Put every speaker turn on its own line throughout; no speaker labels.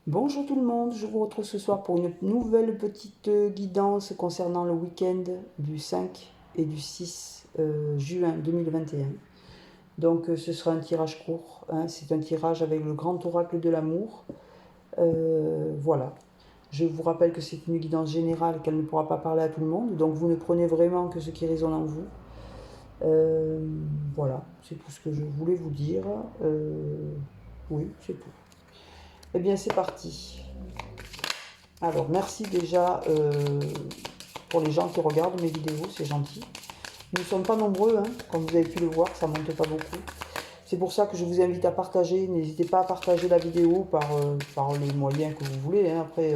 Bonjour tout le monde, je vous retrouve ce soir pour une nouvelle petite guidance concernant le week-end du 5 et du 6 juin 2021. Donc ce sera un tirage court, hein, c'est un tirage avec le grand oracle de l'amour. Voilà, je vous rappelle que c'est une guidance générale, qu'elle ne pourra pas parler à tout le monde, donc vous ne prenez vraiment que ce qui résonne en vous. Voilà, c'est tout ce que je voulais vous dire. Oui, c'est tout. Eh bien c'est parti. Alors, merci déjà pour les gens qui regardent mes vidéos, c'est gentil. Nous ne sommes pas nombreux, hein, comme vous avez pu le voir, ça ne monte pas beaucoup. C'est pour ça que je vous invite à partager. N'hésitez pas à partager la vidéo par les moyens que vous voulez. Hein. Après,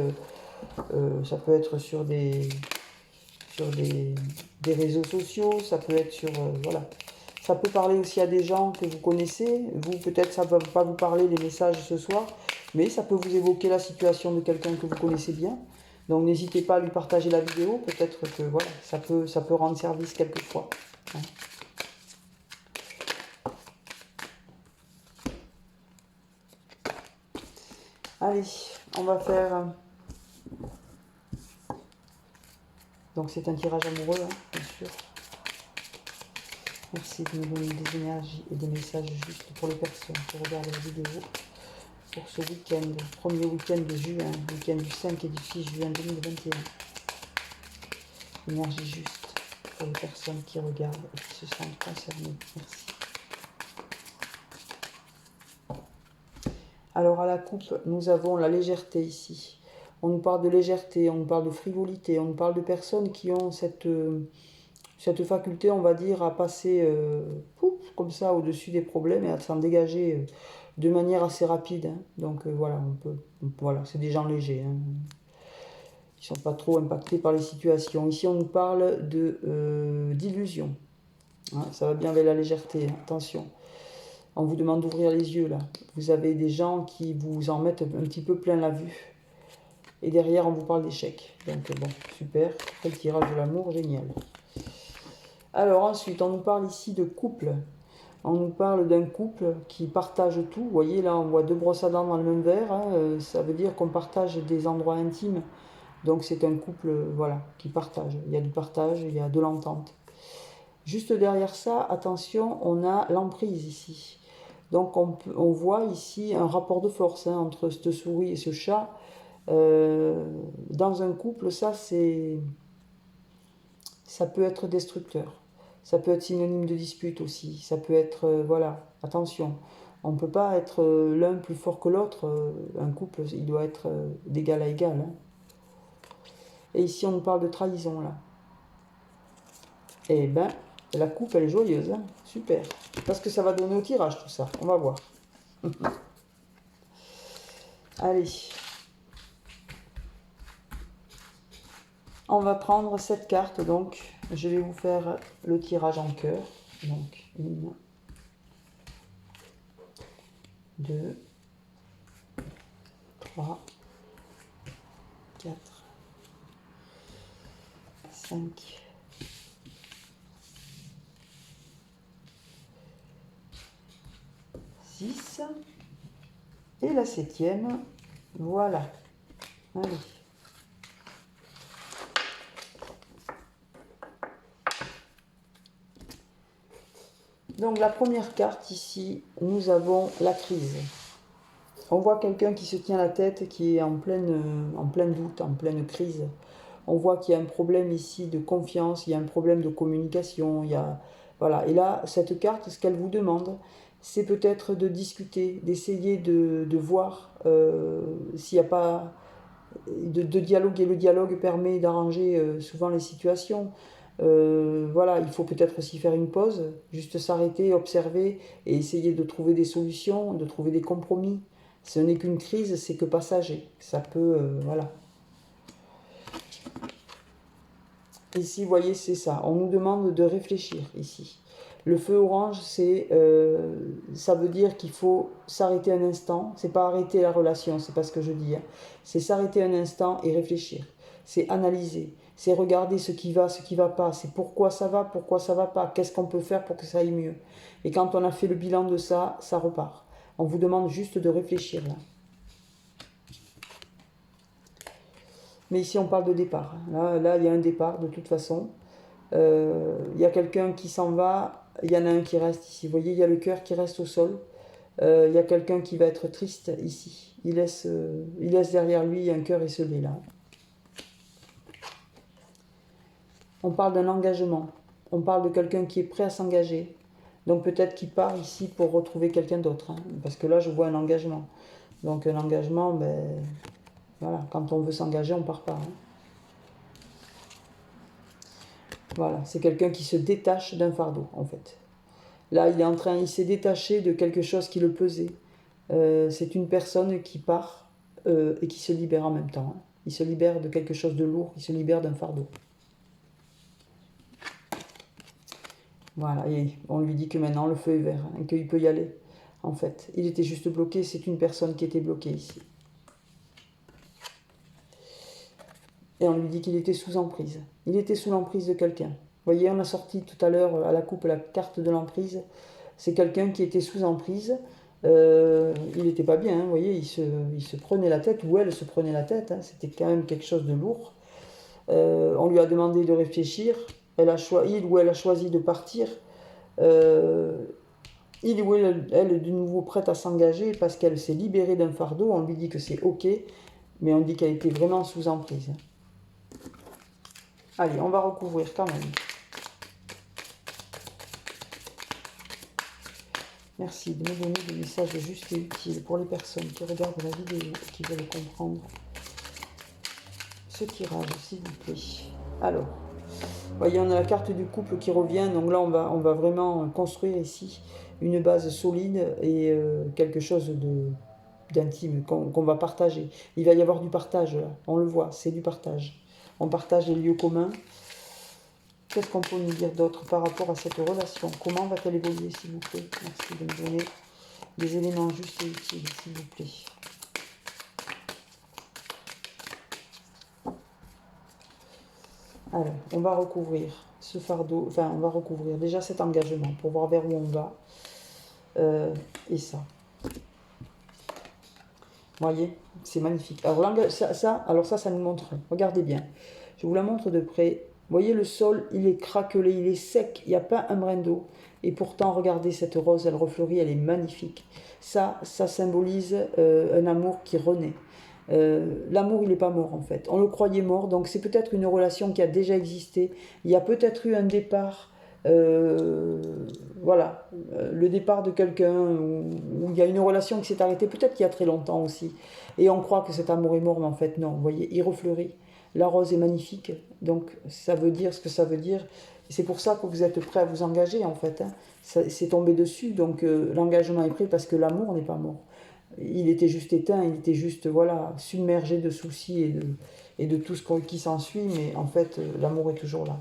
ça peut être sur des réseaux sociaux, ça peut être sur... voilà. Ça peut parler aussi à des gens que vous connaissez. Vous, peut-être, ça ne va pas vous parler les messages ce soir, mais ça peut vous évoquer la situation de quelqu'un que vous connaissez bien. Donc, n'hésitez pas à lui partager la vidéo. Peut-être que voilà, ça peut rendre service quelquefois. Hein. Allez, on va faire... Donc, c'est un tirage amoureux, hein, bien sûr. Merci de me donner des énergies et des messages justes pour les personnes qui regardent la vidéo. Pour ce week-end, premier week-end de juin, week-end du 5 et du 6 juin 2021. Énergie juste pour les personnes qui regardent et qui se sentent concernées. Merci. Alors à la coupe, nous avons la légèreté ici. On nous parle de légèreté, on nous parle de frivolité, on nous parle de personnes qui ont cette faculté, on va dire, à passer pouf, comme ça au-dessus des problèmes et à s'en dégager de manière assez rapide. Hein. Donc voilà, voilà, c'est des gens légers. Hein. Ils ne sont pas trop impactés par les situations. Ici, on nous parle d'illusion. Hein, ça va bien avec la légèreté, hein, attention. On vous demande d'ouvrir les yeux, là. Vous avez des gens qui vous en mettent un petit peu plein la vue. Et derrière, on vous parle d'échec. Donc, bon, super. Quel tirage de l'amour, génial. Alors, ensuite, on nous parle ici de couple. On nous parle d'un couple qui partage tout. Vous voyez, là, on voit deux brosses à dents dans le même verre. Hein. Ça veut dire qu'on partage des endroits intimes. Donc c'est un couple voilà, qui partage. Il y a du partage, il y a de l'entente. Juste derrière ça, attention, on a l'emprise ici. Donc on voit ici un rapport de force hein, entre cette souris et ce chat. Dans un couple, ça peut être destructeur. Ça peut être synonyme de dispute aussi. Ça peut être, voilà, attention. On ne peut pas être l'un plus fort que l'autre. Un couple, il doit être d'égal à égal. Hein. Et ici, on nous parle de trahison, là. Eh ben, la coupe, elle est joyeuse. Hein. Super. Parce que ça va donner au tirage, tout ça. On va voir. Allez. On va prendre cette carte, donc. Je vais vous faire le tirage en cœur. Donc, 1, 2, 3, 4, 5, 6 et la 7e. Voilà. Allez. Donc la première carte ici, nous avons la crise. On voit quelqu'un qui se tient la tête, qui est en plein doute, en pleine crise. On voit qu'il y a un problème ici de confiance, il y a un problème de communication. Voilà. Et là, cette carte, ce qu'elle vous demande, c'est peut-être de discuter, d'essayer de voir s'il n'y a pas de dialogue. Et le dialogue permet d'arranger souvent les situations. Voilà, il faut peut-être aussi faire une pause, juste s'arrêter, observer et essayer de trouver des solutions, de trouver des compromis. Ce n'est qu'une crise, c'est que passager. Ça peut, voilà. Ici, vous voyez, c'est ça. On nous demande de réfléchir ici. Le feu orange, ça veut dire qu'il faut s'arrêter un instant. C'est pas arrêter la relation, c'est pas ce que je dis. Hein. C'est s'arrêter un instant et réfléchir. C'est analyser. C'est regarder ce qui va pas. C'est pourquoi ça va pas. Qu'est-ce qu'on peut faire pour que ça aille mieux. Et quand on a fait le bilan de ça, ça repart. On vous demande juste de réfléchir là. Mais ici, on parle de départ. Là, il y a un départ, de toute façon. Il y a quelqu'un qui s'en va, il y en a un qui reste ici. Vous voyez, il y a le cœur qui reste au sol. Il y a quelqu'un qui va être triste ici. Il laisse derrière lui un cœur esselé, là. On parle d'un engagement. On parle de quelqu'un qui est prêt à s'engager. Donc peut-être qu'il part ici pour retrouver quelqu'un d'autre. Hein, parce que là, je vois un engagement. Donc un engagement, ben, voilà, quand on veut s'engager, on ne part pas. Hein. Voilà, c'est quelqu'un qui se détache d'un fardeau, en fait. Là, il s'est détaché de quelque chose qui le pesait. C'est une personne qui part et qui se libère en même temps. Hein. Il se libère de quelque chose de lourd, il se libère d'un fardeau. Voilà, et on lui dit que maintenant le feu est vert, hein, et qu'il peut y aller. En fait, il était juste bloqué, c'est une personne qui était bloquée ici. Et on lui dit qu'il était sous emprise. Il était sous l'emprise de quelqu'un. Vous voyez, on a sorti tout à l'heure à la coupe la carte de l'emprise. C'est quelqu'un qui était sous emprise. Il n'était pas bien, hein, vous voyez, il se prenait la tête, ou elle se prenait la tête. Hein, c'était quand même quelque chose de lourd. On lui a demandé de réfléchir. Il ou elle a choisi de partir. Il ou elle est de nouveau prête à s'engager parce qu'elle s'est libérée d'un fardeau. On lui dit que c'est ok, mais on dit qu'elle était vraiment sous emprise. Allez, on va recouvrir quand même. Merci de me donner des messages justes et utiles pour les personnes qui regardent la vidéo et qui veulent comprendre ce tirage, s'il vous plaît. Alors, voyez, on a la carte du couple qui revient. Donc là, on va vraiment construire ici une base solide et quelque chose d'intime qu'on va partager. Il va y avoir du partage, là. On le voit, c'est du partage. On partage les lieux communs. Qu'est-ce qu'on peut nous dire d'autre par rapport à cette relation? Comment va-t-elle évoluer, s'il vous plaît? Merci de me donner des éléments justes et utiles, s'il vous plaît. Alors, on va recouvrir ce fardeau, enfin, on va recouvrir déjà cet engagement pour voir vers où on va. Et ça. Vous voyez, c'est magnifique. Alors, ça nous montre, regardez bien. Je vous la montre de près. Vous voyez, le sol, il est craquelé, il est sec, il n'y a pas un brin d'eau. Et pourtant, regardez cette rose, elle refleurit, elle est magnifique. Ça symbolise un amour qui renaît. L'amour, il n'est pas mort en fait. On le croyait mort, donc c'est peut-être une relation qui a déjà existé. Il y a peut-être eu un départ, voilà, le départ de quelqu'un, où il y a une relation qui s'est arrêtée, peut-être qu'il y a très longtemps aussi. Et on croit que cet amour est mort, mais en fait non, vous voyez, il refleurit. La rose est magnifique, donc ça veut dire ce que ça veut dire. C'est pour ça que vous êtes prêt à vous engager en fait. Hein. C'est tombé dessus, donc l'engagement est pris parce que l'amour n'est pas mort. Il était juste éteint, il était juste voilà, submergé de soucis et de tout ce qui s'ensuit, mais en fait, l'amour est toujours là.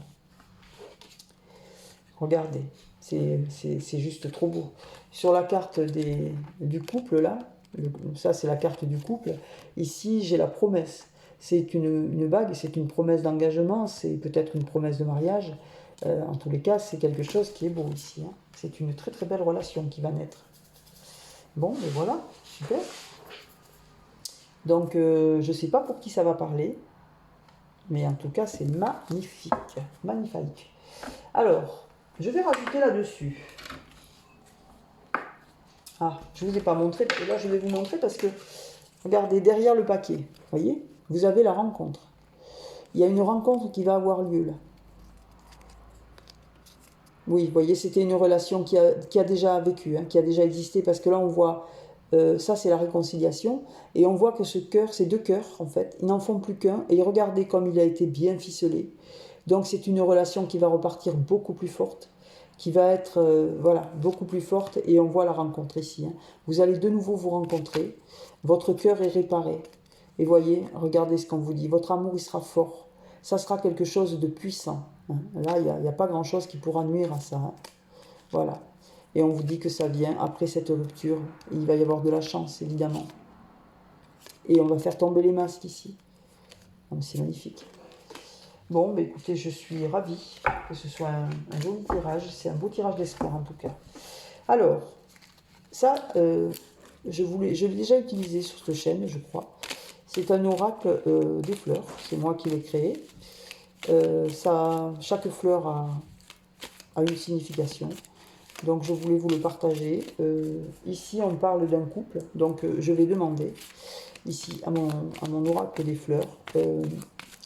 Regardez, c'est juste trop beau. Sur la carte du couple, là, ça c'est la carte du couple, ici j'ai la promesse. C'est une bague, c'est une promesse d'engagement, c'est peut-être une promesse de mariage. En tous les cas, c'est quelque chose qui est beau ici. Hein. C'est une très très belle relation qui va naître. Bon, mais voilà, super. Donc, je ne sais pas pour qui ça va parler, mais en tout cas, c'est magnifique. Magnifique. Alors, je vais rajouter là-dessus. Ah, je ne vous ai pas montré, et là, je vais vous montrer parce que, regardez, derrière le paquet, vous voyez, vous avez la rencontre. Il y a une rencontre qui va avoir lieu, là. Oui, vous voyez, c'était une relation qui a déjà vécu, hein, qui a déjà existé, parce que là, on voit... ça, c'est la réconciliation. Et on voit que ce cœur, ces deux cœurs, en fait, ils n'en font plus qu'un. Et regardez comme il a été bien ficelé. Donc, c'est une relation qui va repartir beaucoup plus forte, qui va être, voilà, beaucoup plus forte. Et on voit la rencontre ici. Hein. Vous allez de nouveau vous rencontrer. Votre cœur est réparé. Et voyez, regardez ce qu'on vous dit. Votre amour, il sera fort. Ça sera quelque chose de puissant. Hein. Là, il n'y a pas grand-chose qui pourra nuire à ça. Hein. Voilà. Et on vous dit que ça vient après cette rupture. Il va y avoir de la chance, évidemment. Et on va faire tomber les masques ici. C'est magnifique. Bon, bah écoutez, je suis ravie que ce soit un joli tirage. C'est un beau tirage d'espoir, en tout cas. Alors, ça, je l'ai déjà utilisé sur cette chaîne, je crois. C'est un oracle des fleurs, c'est moi qui l'ai créé. Chaque fleur a une signification, donc je voulais vous le partager. Ici, on parle d'un couple, donc je vais demander, ici, à mon oracle des fleurs,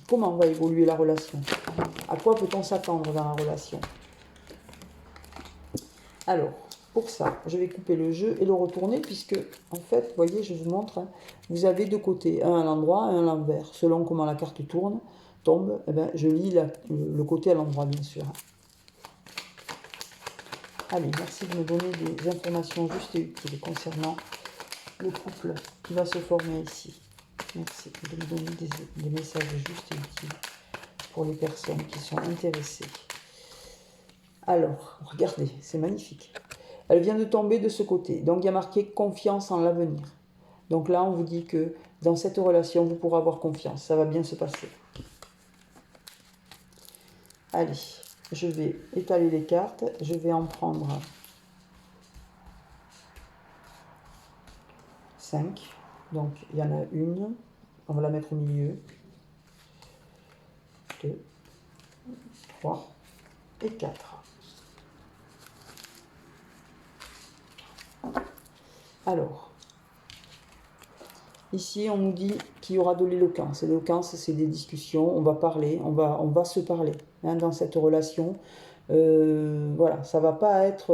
comment va évoluer la relation? À quoi peut-on s'attendre dans la relation? Alors, pour ça, je vais couper le jeu et le retourner, puisque, en fait, vous voyez, je vous montre, hein, vous avez deux côtés, un à l'endroit et un à l'envers. Selon comment la carte tombe, eh ben, je lis le côté à l'endroit, bien sûr. Allez, merci de me donner des informations justes et utiles concernant le couple qui va se former ici. Merci de me donner des messages justes et utiles pour les personnes qui sont intéressées. Alors, regardez, c'est magnifique. Elle vient de tomber de ce côté. Donc, il y a marqué confiance en l'avenir. Donc là, on vous dit que dans cette relation, vous pourrez avoir confiance. Ça va bien se passer. Allez, je vais étaler les cartes. Je vais en prendre 5. Donc, il y en a une. On va la mettre au milieu. 2, 3 et 4. Alors, ici, on nous dit qu'il y aura de l'éloquence. L'éloquence, c'est des discussions, on va parler, on va se parler hein, dans cette relation. Voilà, ça va pas être...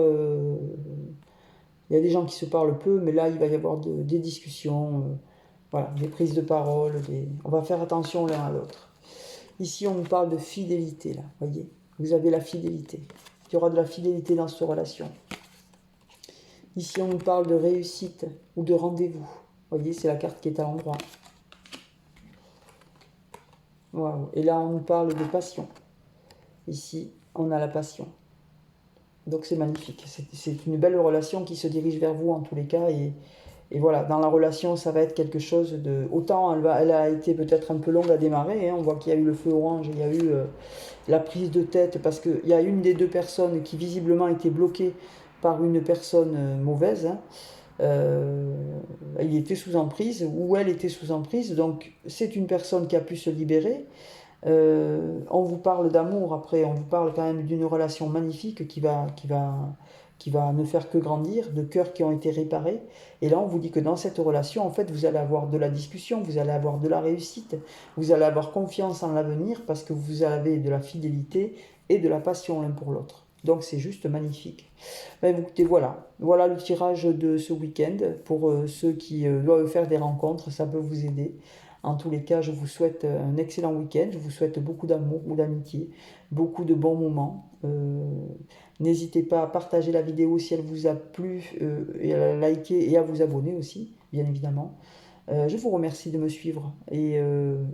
il y a des gens qui se parlent peu, mais là, il va y avoir des discussions, voilà, des prises de parole, on va faire attention l'un à l'autre. Ici, on nous parle de fidélité, là, voyez. Vous avez la fidélité. Il y aura de la fidélité dans cette relation. Ici, on nous parle de réussite ou de rendez-vous. Vous voyez, c'est la carte qui est à l'endroit. Wow. Et là, on nous parle de passion. Ici, on a la passion. Donc, c'est magnifique. C'est une belle relation qui se dirige vers vous en tous les cas. Et voilà, dans la relation, ça va être quelque chose de... Autant, elle a été peut-être un peu longue à démarrer. Hein. On voit qu'il y a eu le feu orange, il y a eu la prise de tête. Parce qu'il y a une des deux personnes qui visiblement était bloquée par une personne mauvaise. Hein. Il était sous emprise, ou elle était sous emprise, donc c'est une personne qui a pu se libérer. On vous parle d'amour, après on vous parle quand même d'une relation magnifique qui va ne faire que grandir, de cœurs qui ont été réparés, et là on vous dit que dans cette relation, en fait, vous allez avoir de la discussion, vous allez avoir de la réussite, vous allez avoir confiance en l'avenir, parce que vous avez de la fidélité et de la passion l'un pour l'autre. Donc c'est juste magnifique. Ben, écoutez, voilà le tirage de ce week-end. Pour ceux qui doivent faire des rencontres, ça peut vous aider. En tous les cas, je vous souhaite un excellent week-end. Je vous souhaite beaucoup d'amour ou d'amitié, beaucoup de bons moments. N'hésitez pas à partager la vidéo si elle vous a plu, et à la liker et à vous abonner aussi, bien évidemment. Je vous remercie de me suivre et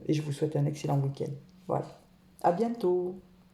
je vous souhaite un excellent week-end. Voilà. À bientôt.